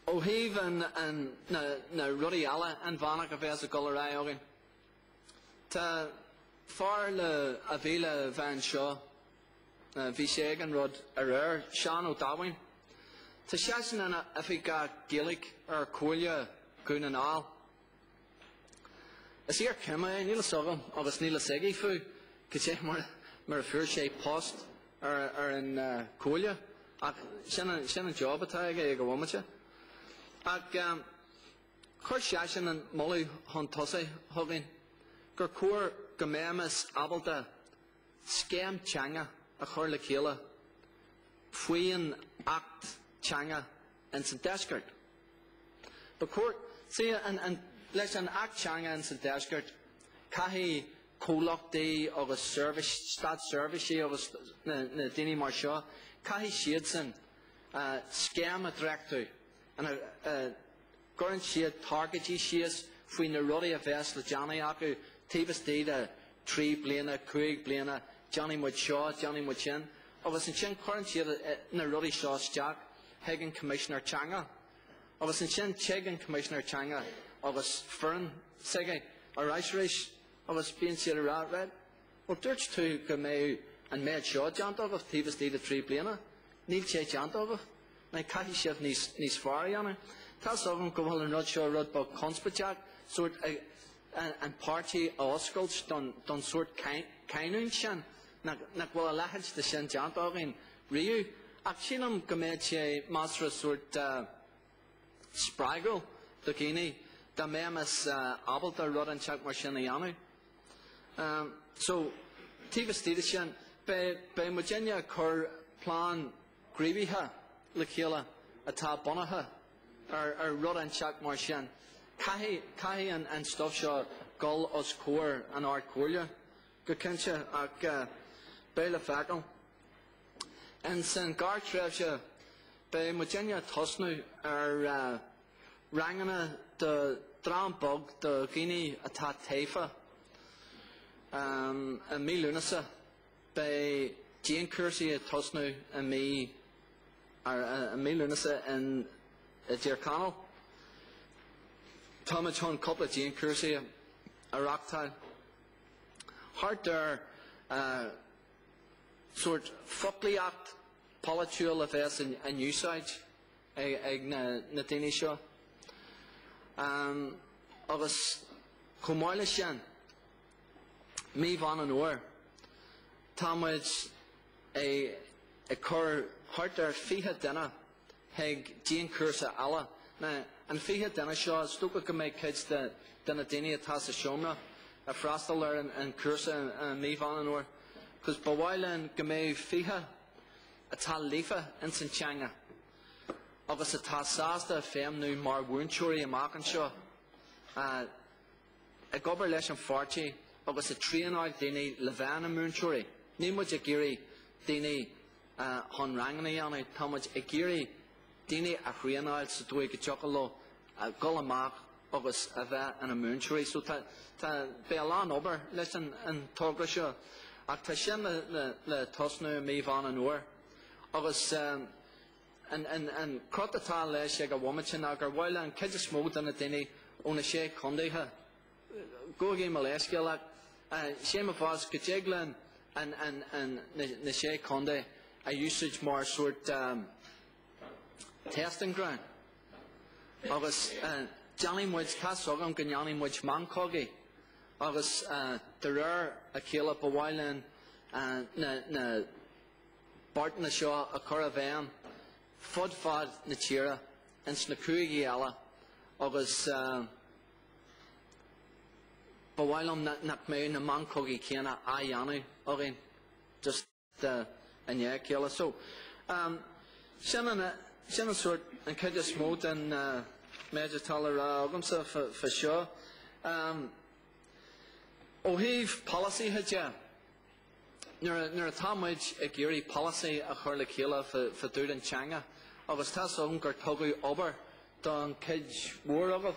Ó híh na rudí eile an bhanach a bheits a golar agin. Tá far le a bhíle bhean seo bhí sé an rud ar Seán ó Dáhain. Tá seasan a bhí ga Gaelic ar cúile gún an áil. Is ar cema níl sogam agus níl segi fu go sé mar a fuair sé post ar an cúile. Ach sin an job atá ag go bhhaimite. Ach chuir seasan an molú hon tosaí thugainn gur cuair go mémas abalta scéim teanga a chuir le chéile faoin act teanga in san deisceart. Ba cuair sí an leis an act teanga in san deisceart caithfí cólachtaí agus stad serviceí agus na daoine mar seo caithfí siad san scéim a dreachtú an gorann siad targetí sias faoin na rudaí a bheits le Johnny acu tíbas tíide 3 bliana 5 bliana Johnny muid seo Johnny muid sin agus an sin gorann siad na rudaí seo isteach heag an Commissioner Teanga agus an sin teag an Commissioner Teanga agus fearn sige ar reisréis agus bíonn siad a rá red well dúirt tú go mé an méid seo deantagah tíbas tíide 3 bliana níl sé deantagah na caithfí siad níos fearr anna. Tá sogam go bhfuil an rud seo rud ba conspiteach sort an party a oscailt don sort cainún sin na bhfuil a leithid de sin deantagainn riú ach sinam go méid sé másra sort sprágal do cíní da mémas abalta rud an teach mar sin a dhéanú. So tíbas tíide sin be Virginia chur plán gríbíthe le chéile atá bunathe ar rud an teach mar sin. Caithfí an stuff seo gol os cóir an ard cóirle go cinse ach bé le feacail. An san gar treibhse be Virginia tosnú ar rangana de drambog de Guinea atá taifa a mí lunasa be Jane Kersey a tosnú a mí lunasa in Dearcanal. Táid chun coppla Jane Kersey a rocktáil. Hart der sort fucklíocht politiúil a bheits a newside ag na daoine seo. Agus comáile sin mí bhan an uair táid a chur hart ar fiche duine ag Jane Kersey eile. Na an fiche duine seo stocha go méid kids de na daoine atá sa seomna a freastal ar an Kersey an mí bhan an uair. Cos ba bhaileann go méid fiche atá lífa in san teanga agus atá sásta féimnú mar bhuaintúirí amach an seo a gobar leis an fortí agus a tríanáid daoine le bhean an bhuaintúirí. Ní muid a géirí daoine hon ranganna anna táid a géirí daoine a chríanáid sa dúig go teocha a gol amach agus a bheith an an bhuaintúirí. So tá béalán obair leis an tógra seo ach tá sin le tosnú mí bhan an uair agus an crotatá leis ag a bhhaimitin a gur bhile an cid a smód an na daoine óna sé condaithe go gé me leisceach sé a fás go teaglann na sé condaith a usage mar sort testing ground agus Johnny muid casogam go Johnny muid mancógaí agus de réir a chéile ba bhaileann na bartna seo a chur a bhean fud fad na tíre ins na cúigí eile agus ba bhaileann nach mé na mancógaí céanna a dhéanú againn just a nné chéile. So sin an sort an cid a smód an méidir talar agamsa fa seo. Ó híh policy heide nuair a táid ag géirí policy a chur le chéile fa dúr an teanga agus tá son gur tugadh obair don cid mór agah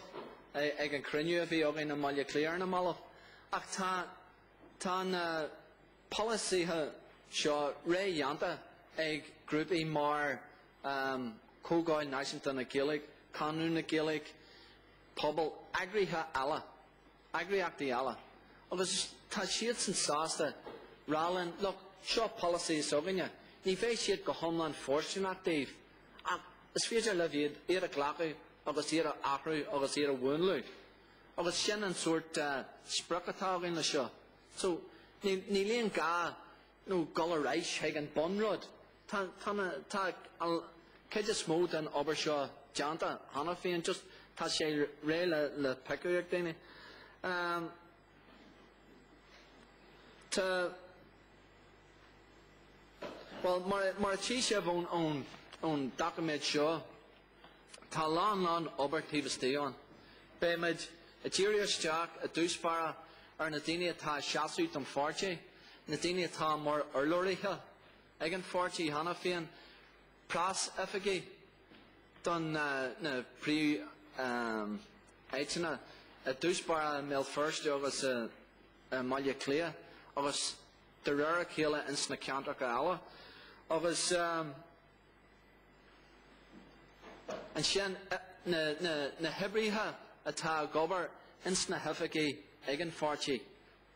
ag an cruinniú a bhí againn na mbaile cléir na mala ach tá policy seo ré dheanta ag grúpaí mar cógáil náisiúnta na Gaelic, canú na Gaelic, pobl agrithe ala, agriachtaí ala. Agus tá siad san sásta rálan, look, seo policy is ogaine, ní bheith siad go homlan fórstúnachtaíh, ach is féidir le bhéad ar a ghlachu, agus ar a achrú, agus ar a bhúnlú. Agus sin an sort spracatá againn le seo. So, ní líon gá nó golar reis heag an bonrod. Tá céide smó den obair seo deanta, hana féin, just tá sé ré le pecuíocht daine. Well, mar tí sibh ón document seo, tá lán obair tíbhastíán. Béimiid a ddíriú isteach a dúspara ar na daine atá seaasút an Feirste, na daine atá mar urlóirithe ag an Feirste hana féin pras efigi don na príú éitina a dúspara mBéal Feirste agus Maile Clia agus de rara chéile in sna ceantracha eile agus an sin na hebrithe atá gobar in sna hefigi ag an Feirste.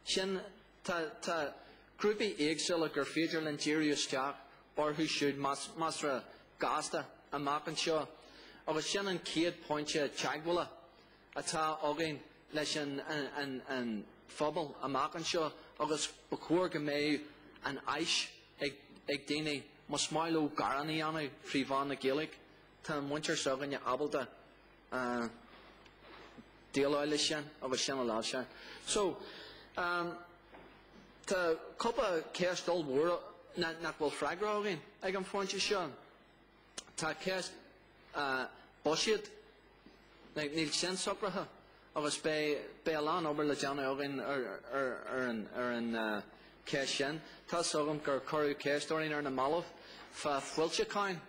Sin tá grúpi éagsúla gur féidir len ddíriú isteach orthú siúd masra gasta amach an seo. Agus sin an céad pointe teagmhúla atá againn leis an phobal amach an seo agus ba chóir go méid an aish ag daine mo smailó garaní anú príomháin na Gaelic tá an muintir sogainn abalta déaláile sin agus sin a lá sin. So, tá cuppa céist dul mór nach bhfuil freigra againn ag an Feirste seo. Tá céist bosiad níl sin socratha agus béalán obair le deanna againn ar an céist sin. Tá sogam gur choirú céistóirín ar na malamh fa fuilte cáin.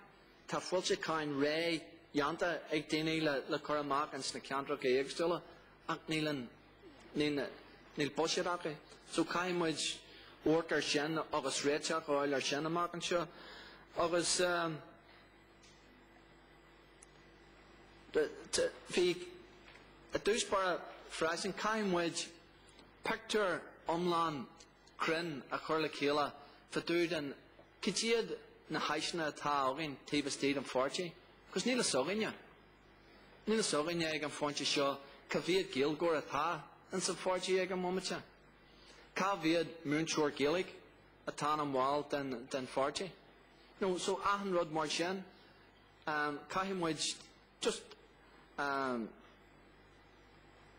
Tá fuilte cáin ré Janta ag daine le chur amach an sna ceantracha éagsúla ach níl bosiad acu. So caiimid uairt ar sin agus réiteach áil ar sin amach an seo. Agus bhí a dúspara freisin caiimid picture omlán crin a chur le chéile fa dúdan cítiad na haisna atá againn tíbhastíad an Feirste. Cos níl a sogaine. Níl a sogaine ag an Feirste seo ca bhíad géalgóir atá an sa Feirste ag an momente. Ca bhíad múnseoir Gaelic atá an mháil den Feirste. No, so ahan rud mar sin, caiimid just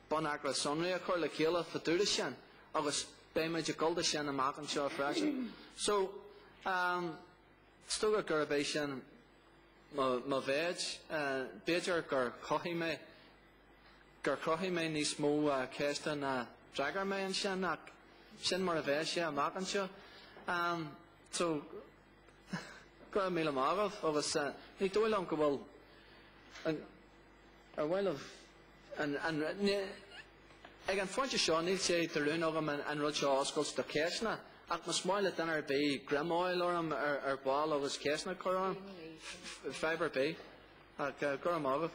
bon agra sonraí a chur le chéile fa dúda sin agus béimiid a golda sin amach an seo freisin. So, Slógadh gur béis sin má bhéid, béidir gur chothí mé níos mó céiste na dragar mé an sin ach sin mar a bheith sé amach an seo. So, go míle mágah agus ní dóil an go bhfuil ar bhfuil ag an Feirste seo níl sé tarún agam an rud seo oscailt do céisna ach mas máile den ar bé gramáil orm ar báil agus céisna chorán Fiber bé ach gur am agah.